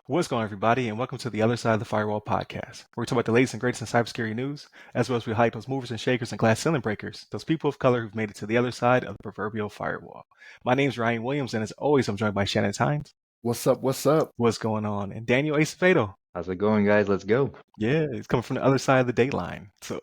What's going on, everybody, and welcome to the Other Side of the Firewall podcast, where we talk about the latest and greatest in cybersecurity news, as well as we highlight those movers and shakers and glass ceiling breakers, those people of color who've made it to the other side of the proverbial firewall. My name's Ryan Williams, and as always, I'm joined by Shannon Tynes. What's up? What's up? What's going on? And Daniel Acevedo. How's it going, guys? Let's go. Yeah, he's coming from the other side of the dateline. So,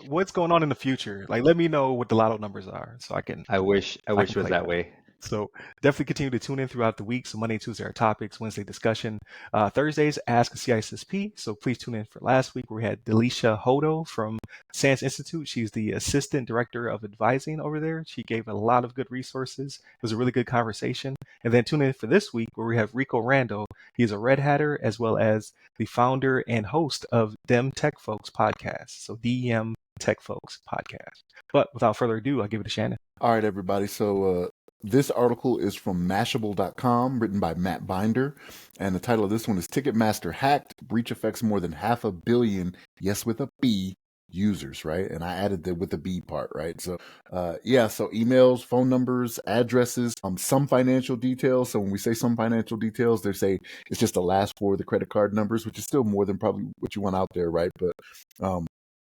what's going on in the future? Like, let me know what the lotto numbers are, so I can. I wish it was play that way. So definitely continue to tune in throughout the week. So Monday and Tuesday are topics, Wednesday discussion, Thursdays Ask a CISSP. So please tune in for last week where we had Delisha Hodo from SANS Institute. She's the Assistant Director of Advising over there. She gave a lot of good resources. It was a really good conversation. And then tune in for this week where we have Rico Rando. He's a Red Hatter as well as the founder and host of Dem Tech Folks podcast. So DEM Tech Folks podcast. But without further ado, I'll give it to Shannon. All right, everybody. So this article is from Mashable.com, written by Matt Binder. And the title of this one is Ticketmaster Hacked. Breach affects more than 500 million, yes, with a B, users, right? And I added the with the B part, right? So, so emails, phone numbers, addresses, some financial details. So when we say some financial details, they say it's just the last four of the credit card numbers, which is still more than probably what you want out there, right? But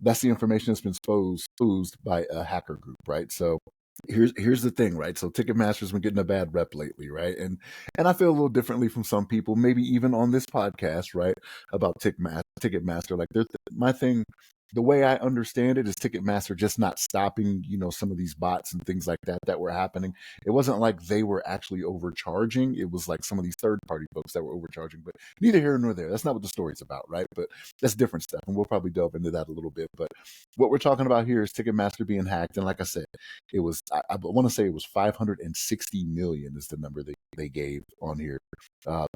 that's the information that's been spoofed by a hacker group, right? So here's the thing, right? So Ticketmaster's been getting a bad rep lately, right? And I feel a little differently from some people, maybe even on this podcast, right? About Ticketmaster. Like my thing, the way I understand it is Ticketmaster just not stopping, some of these bots and things like that were happening. It wasn't like they were actually overcharging. It was like some of these third-party folks that were overcharging, but neither here nor there. That's not what the story's about, right? But that's different stuff, and we'll probably delve into that a little bit. But what we're talking about here is Ticketmaster being hacked, and like I said, it was, I want to say it was 560 million is the number they gave on here.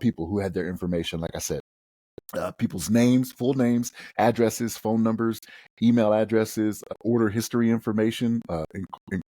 People who had their information, like I said, people's names, full names, addresses, phone numbers, email addresses, order history information,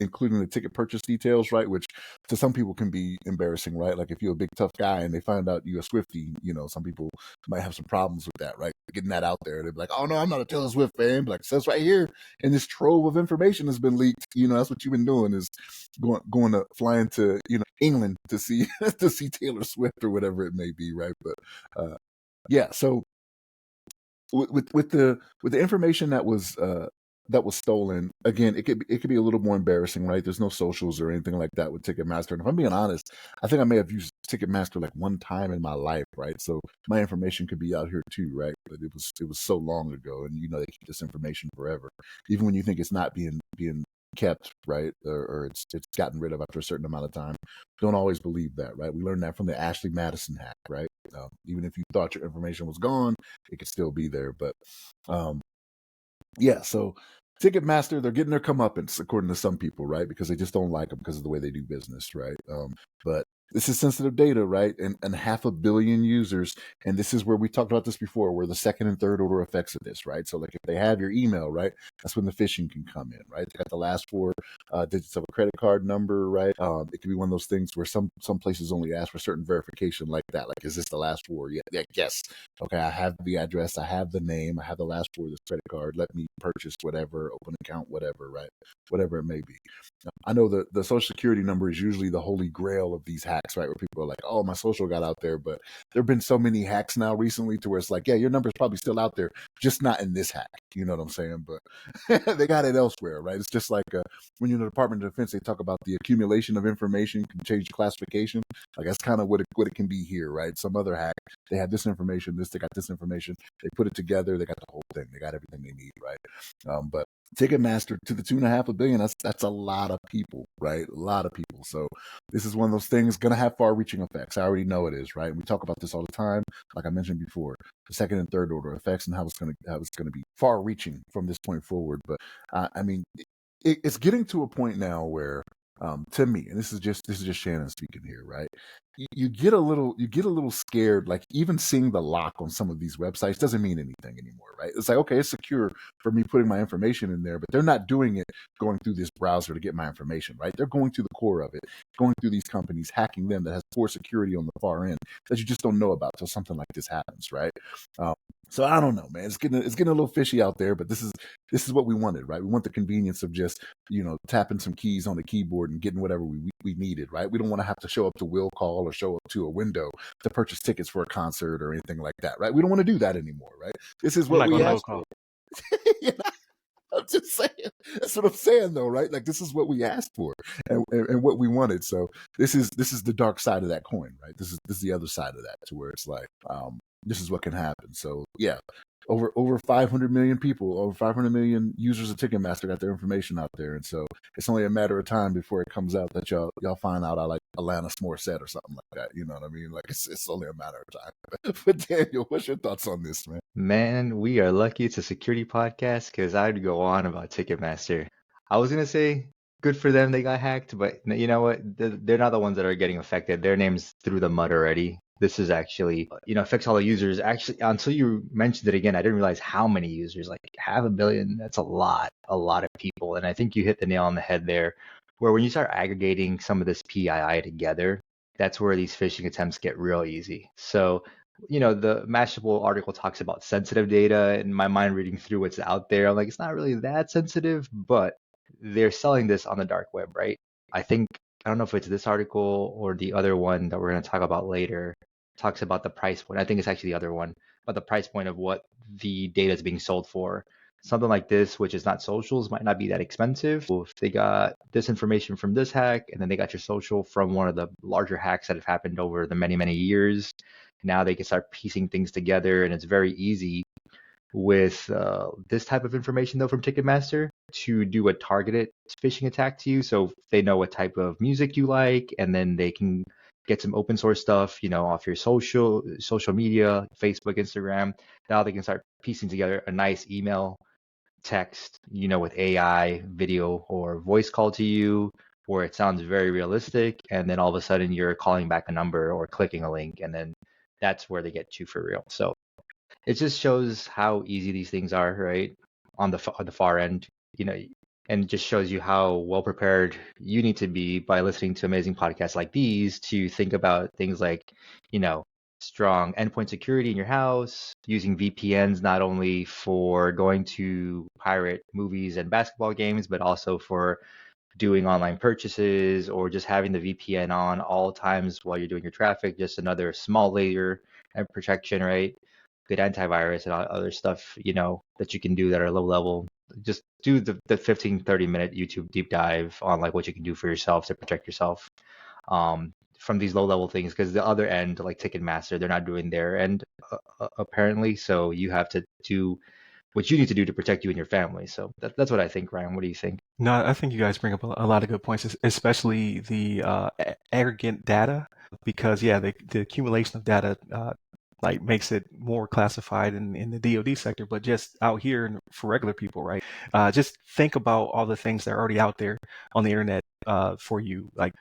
including the ticket purchase details, right? Which to some people can be embarrassing, right? Like if you're a big tough guy and they find out you're a Swiftie, some people might have some problems with that, right? Getting that out there, they'd be like, "Oh no, I'm not a Taylor Swift fan." But like, says right here, and this trove of information has been leaked. That's what you've been doing is going to flying to England to see to see Taylor Swift or whatever it may be, right? But so with the information that was stolen, again, it could be a little more embarrassing, right? There's no socials or anything like that with Ticketmaster. And if I'm being honest, I think I may have used Ticketmaster like one time in my life, right? So my information could be out here too, right? But it was so long ago, and they keep this information forever, even when you think it's not being kept, right, or it's gotten rid of after a certain amount of time. Don't always believe that, right? We learned that from the Ashley Madison hack, right? Even if you thought your information was gone, it could still be there. But so Ticketmaster, they're getting their comeuppance, according to some people, right? Because they just don't like them because of the way they do business, right? But this is sensitive data, right? And 500 million users. And this is where we talked about this before, where the second and third order effects of this, right? So like if they have your email, right, that's when the phishing can come in, right? They got the last four digits of a credit card number, right? It could be one of those things where some places only ask for certain verification like that. Like, is this the last four? Yeah, yes. Okay, I have the address, I have the name, I have the last four of this credit card. Let me purchase whatever, open account, whatever, right? Whatever it may be. I know the Social Security number is usually the holy grail of these hacks, right? Where people are like, "Oh, my social got out there," but there have been so many hacks now recently to where it's like, yeah, your number's probably still out there, just not in this hack. You know what I'm saying? But they got it elsewhere, right? It's just like when you're in the Department of Defense, they talk about the accumulation of information can change classification. Like that's kind of what it can be here, right? Some other hack, they have this information, they got this information, they put it together, they got the whole thing, they got everything they need, right? But Ticketmaster to the 2.5 billion, that's a lot of people, right? A lot of people. So this is one of those things going to have far-reaching effects. I already know it is, right? We talk about this all the time, like I mentioned before, the second and third order effects and how it's going to be far-reaching from this point forward. But I mean, it's getting to a point now where, to me, and this is just Shannon speaking here, right? You get a little scared, like even seeing the lock on some of these websites doesn't mean anything anymore, right? It's like, okay, it's secure for me putting my information in there, but they're not doing it going through this browser to get my information, right? They're going to the core of it, going through these companies, hacking them that has poor security on the far end that you just don't know about till something like this happens, right? So I don't know, man. It's getting a little fishy out there, but this is what we wanted, right? We want the convenience of just tapping some keys on the keyboard and getting whatever we needed, right? We don't want to have to show up to will call or show up to a window to purchase tickets for a concert or anything like that, right? We don't want to do that anymore, right? This is I'm what not we going to will asked call. for. You know, I'm just saying. That's what I'm saying, though, right? Like this is what we asked for and what we wanted. So this is the dark side of that coin, right? This is the other side of that, to where it's like, this is what can happen. So yeah, over 500 million people, over 500 million users of Ticketmaster got their information out there, and so it's only a matter of time before it comes out that y'all find out I like Alanis Morissette or something like that. You know what I mean? Like it's only a matter of time. But Daniel, what's your thoughts on this, man? Man, we are lucky it's a security podcast because I'd go on about Ticketmaster. I was gonna say good for them they got hacked, but you know what? They're not the ones that are getting affected. Their name's through the mud already. This is actually, affects all the users. Actually, until you mentioned it again, I didn't realize how many users. Like 500 million, that's a lot of people. And I think you hit the nail on the head there, where when you start aggregating some of this PII together, that's where these phishing attempts get real easy. So the Mashable article talks about sensitive data. In my mind, reading through what's out there, I'm like, it's not really that sensitive, but they're selling this on the dark web, right? I think, I don't know if it's this article or the other one that we're going to talk about later, talks about the price point. I think it's actually the other one, but the price point of what the data is being sold for. Something like this, which is not socials, might not be that expensive. So if they got this information from this hack, and then they got your social from one of the larger hacks that have happened over the many, many years, now they can start piecing things together, and it's very easy with this type of information, though, from Ticketmaster to do a targeted phishing attack to you. So they know what type of music you like, and then they can get some open source stuff, off your social media, Facebook, Instagram. Now they can start piecing together a nice email, text, with AI, video, or voice call to you, where it sounds very realistic, and then all of a sudden you're calling back a number or clicking a link, and then that's where they get you for real. So it just shows how easy these things are, right? On the far end, you know, and just shows you how well prepared you need to be by listening to amazing podcasts like these to think about things like, you know, strong endpoint security in your house, using VPNs not only for going to pirate movies and basketball games, but also for doing online purchases, or just having the VPN on all times while you're doing your traffic. Just another small layer of protection, right? Good antivirus and other stuff, that you can do that are low level. Just do the 15-30 minute YouTube deep dive on like what you can do for yourself to protect yourself from these low level things, because the other end, like Ticketmaster, they're not doing their end apparently. So you have to do what you need to do to protect you and your family. So that's what I think, Ryan. What do you think? No, I think you guys bring up a lot of good points, especially the aggregate data, because yeah, the accumulation of data like makes it more classified in the DoD sector, but just out here for regular people, right? Just think about all the things that are already out there on the internet for you, like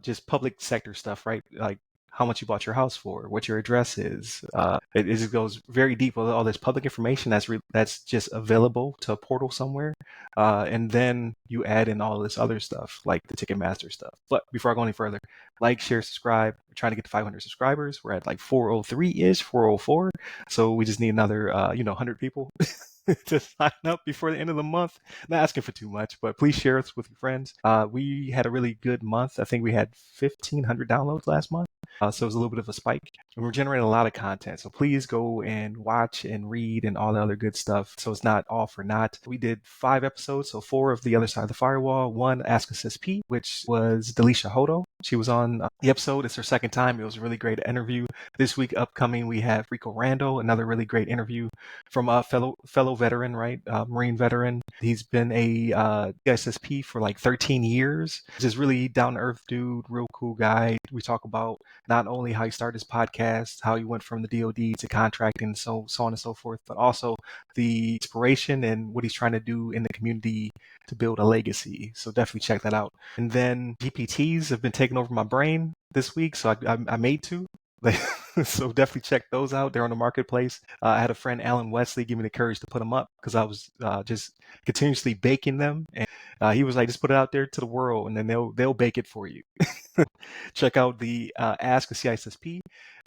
just public sector stuff, right? Like how much you bought your house for, what your address is. It just goes very deep with all this public information that's just available to a portal somewhere. And then you add in all this other stuff like the Ticketmaster stuff. But before I go any further, like, share, subscribe. We're trying to get to 500 subscribers. We're at like 403-ish, 404. So we just need another, 100 people to sign up before the end of the month. Not asking for too much, but please share us with your friends. We had a really good month. I think we had 1,500 downloads last month. So it was a little bit of a spike. And we're generating a lot of content. So please go and watch and read and all the other good stuff. So it's not all for naught. We did 5 episodes. So 4 of The Other Side of the Firewall, 1 Ask Us SP, which was Delisha Hodo. She was on the episode. It's her second time. It was a really great interview. This week upcoming, we have Rico Rando, another really great interview from a fellow veteran, right? Marine veteran. He's been a SSP for like 13 years. Just really down to earth dude, real cool guy. We talk about not only how he started his podcast, how he went from the DoD to contracting, so on and so forth, but also the inspiration and what he's trying to do in the community to build a legacy. So definitely check that out. And then GPTs have been taking over my brain this week, so I made 2. Like, so definitely check those out. They're on the marketplace. I had a friend, Alan Wesley, give me the courage to put them up because I was just continuously baking them, and he was like, just put it out there to the world, and then they'll bake it for you. Check out the Ask a CISSP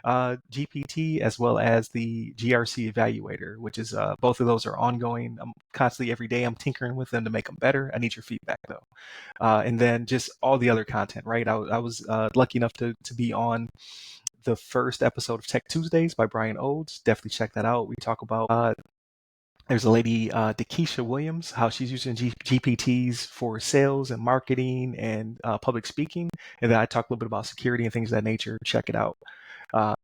GPT as well as the GRC Evaluator, which is both of those are ongoing. I'm constantly every day I'm tinkering with them to make them better. I need your feedback though, and then just all the other content. Right, I was lucky enough to be on the first episode of Tech Tuesdays by Brian Odes. Definitely check that out. We talk about there's a lady, Dakisha Williams, how she's using GPTs for sales and marketing and public speaking. And then I talk a little bit about security and things of that nature. Check it out.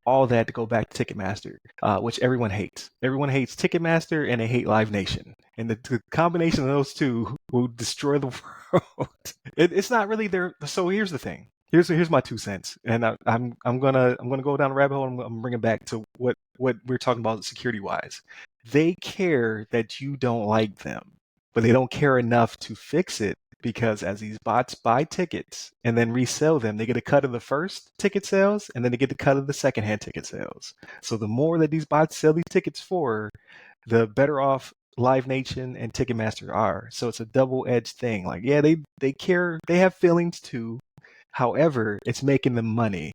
All that to go back to Ticketmaster, which everyone hates. Everyone hates Ticketmaster and they hate Live Nation. And the combination of those two will destroy the world. It's not really their. So here's the thing. Here's my 2 cents, and I'm gonna go down the rabbit hole. I'm bringing back to what we're talking about security wise. They care that you don't like them, but they don't care enough to fix it because as these bots buy tickets and then resell them, they get a cut of the first ticket sales and then they get a cut of the secondhand ticket sales. So the more that these bots sell these tickets for, the better off Live Nation and Ticketmaster are. So it's a double-edged thing. Like, yeah, they care, they have feelings too. However, it's making them money.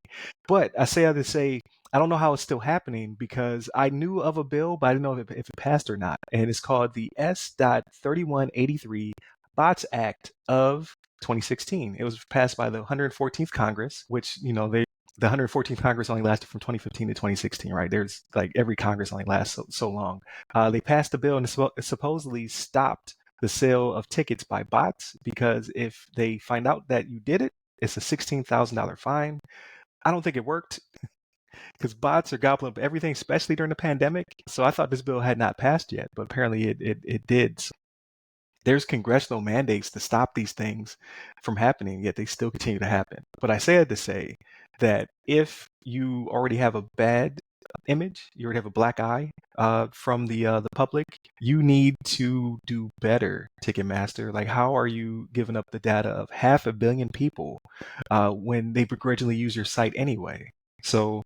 But I say to say, I don't know how it's still happening because I knew of a bill, but I didn't know if it passed or not. And it's called the S.3183 Bots Act of 2016. It was passed by the 114th Congress, which, the 114th Congress only lasted from 2015 to 2016, right? There's like every Congress only lasts so long. They passed the bill and it supposedly stopped the sale of tickets by bots because if they find out that you did it, it's a $16,000 fine. I don't think it worked because bots are gobbling up everything, especially during the pandemic. So I thought this bill had not passed yet, but apparently it did. So there's congressional mandates to stop these things from happening, yet they still continue to happen. But I said to say that if you already have a bad image, you already have a black eye from the public, you need to do better, Ticketmaster. Like, how are you giving up the data of 500 million people when they begrudgingly use your site anyway? So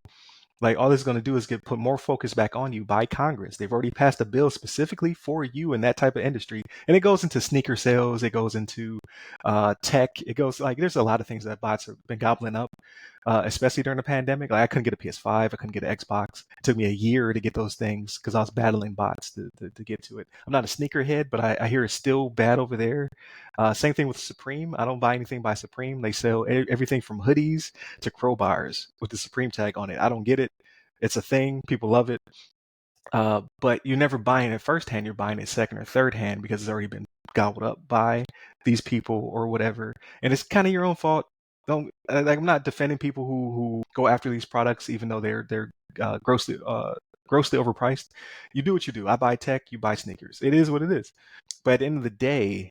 like all this is going to do is put more focus back on you by Congress. They've already passed a bill specifically for you in that type of industry, and it goes into sneaker sales, it goes into tech, it goes like there's a lot of things that bots have been gobbling up, especially during the pandemic. Like I couldn't get a PS5, I couldn't get an Xbox. It took me a year to get those things because I was battling bots to get to it. I'm not a sneakerhead, but I hear it's still bad over there. Same thing with Supreme. I don't buy anything by Supreme. They sell everything from hoodies to crowbars with the Supreme tag on it. I don't get it. It's a thing. People love it. But you're never buying it firsthand. You're buying it second or third hand because it's already been gobbled up by these people or whatever. And it's kind of your own fault. Don't like I'm not defending people who go after these products even though they're grossly overpriced. You do what you do. I buy tech. You buy sneakers. It is what it is. But at the end of the day,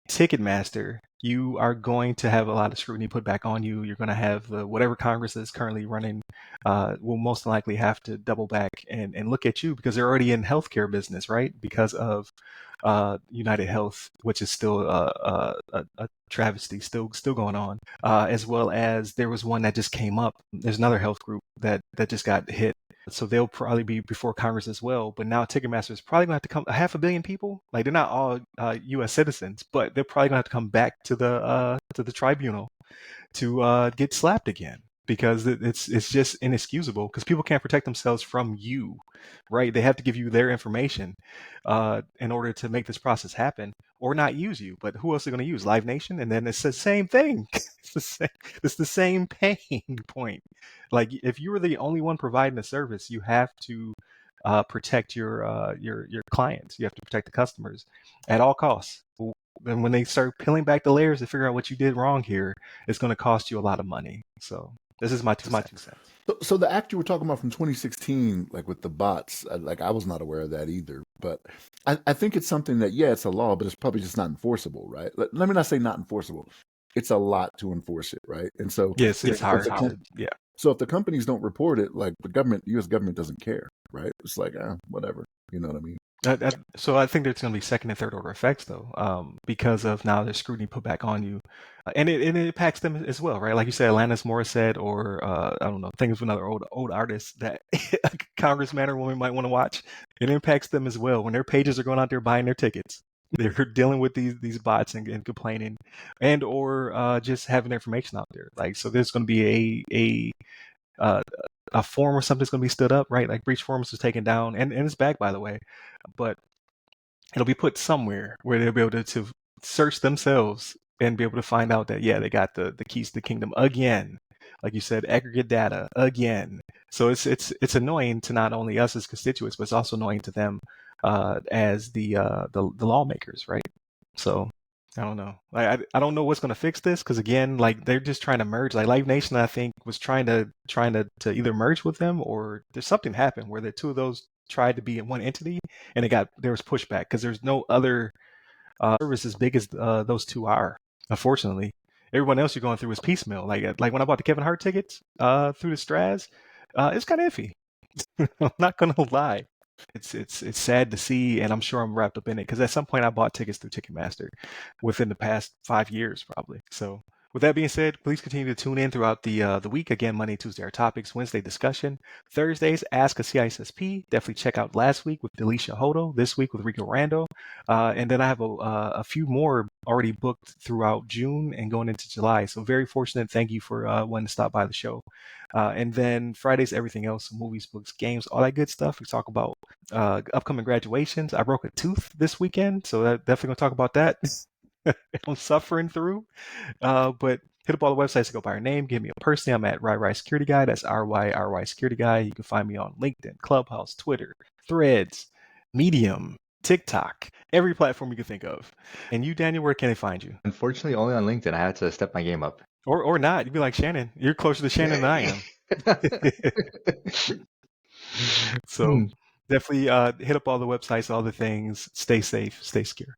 Ticketmaster, you are going to have a lot of scrutiny put back on you. You're going to have whatever Congress is currently running will most likely have to double back and look at you because they're already in healthcare business, right? Because of United Health, which is still a travesty, still going on, as well as there was one that just came up. There's another health group that just got hit. So they'll probably be before Congress as well. But now Ticketmaster is probably going to have to come 500 million people. Like they're not all U.S. citizens, but they're probably going to have to come back to the tribunal to get slapped again because it's just inexcusable because people can't protect themselves from you, right? They have to give you their information in order to make this process happen or not use you. But who else are going to use? Live Nation? And then it's the same thing. It's the same pain point. Like if you were the only one providing the service, you have to protect your clients. You have to protect the customers at all costs. And when they start peeling back the layers to figure out what you did wrong here, it's going to cost you a lot of money. So this is my two cents. So the act you were talking about from 2016, like with the bots, like I was not aware of that either. But I think it's something that, yeah, it's a law, but it's probably just not enforceable, right? Let me not say not enforceable. It's a lot to enforce it, right? And so yes, it's hard. Yeah. So if the companies don't report it, like the U.S. government doesn't care, right? It's like, whatever. You know what I mean? So I think there's going to be second and third order effects though, because of now there's scrutiny put back on you, and it impacts them as well, right? Like you said, Alanis Morissette, or I don't know, think of another old artist that a congressman or woman might want to watch. It impacts them as well when their pages are going out there buying their tickets. They're dealing with these bots and complaining, and or just having their information out there. Like, so there's going to be uh, a forum or something's going to be stood up, right? Like Breach Forums was taken down, and it's back, by the way, but it'll be put somewhere where they'll be able to search themselves and be able to find out that, yeah, they got the keys to the kingdom again. Like you said, aggregate data again. So it's annoying to not only us as constituents, but it's also annoying to them as the lawmakers, right? So I don't know. I don't know what's going to fix this, because again, like they're just trying to merge. Like Live Nation, I think, was trying to either merge with them, or there's something happened where the two of those tried to be in one entity, and there was pushback because there's no other service as big as those two are. Unfortunately, everyone else you're going through is piecemeal. Like when I bought the Kevin Hart tickets through the Straz, it's kind of iffy. I'm not gonna lie. It's sad to see, and I'm sure I'm wrapped up in it, because at some point I bought tickets through Ticketmaster within the past 5 years, probably. So, with that being said, please continue to tune in throughout the week. Again, Monday, Tuesday are topics, Wednesday discussion, Thursdays Ask a CISSP. Definitely check out last week with Delisha Hodo, this week with Rico Rando, and then I have a few more already booked throughout June and going into July. So very fortunate. Thank you for wanting to stop by the show. And then Fridays, everything else, movies, books, games, all that good stuff. We talk about upcoming graduations. I broke a tooth this weekend, so definitely gonna talk about that. I'm suffering through, but hit up all the websites to go by our name. Give me a personally. I'm at RyRy Security Guy. That's RYRY Security Guy. You can find me on LinkedIn, Clubhouse, Twitter, Threads, Medium, TikTok, every platform you can think of. And you, Daniel, where can they find you? Unfortunately, only on LinkedIn. I had to step my game up. Or not. You'd be like Shannon. You're closer to Shannon than I am. So Hmm. definitely hit up all the websites, all the things. Stay safe, stay secure.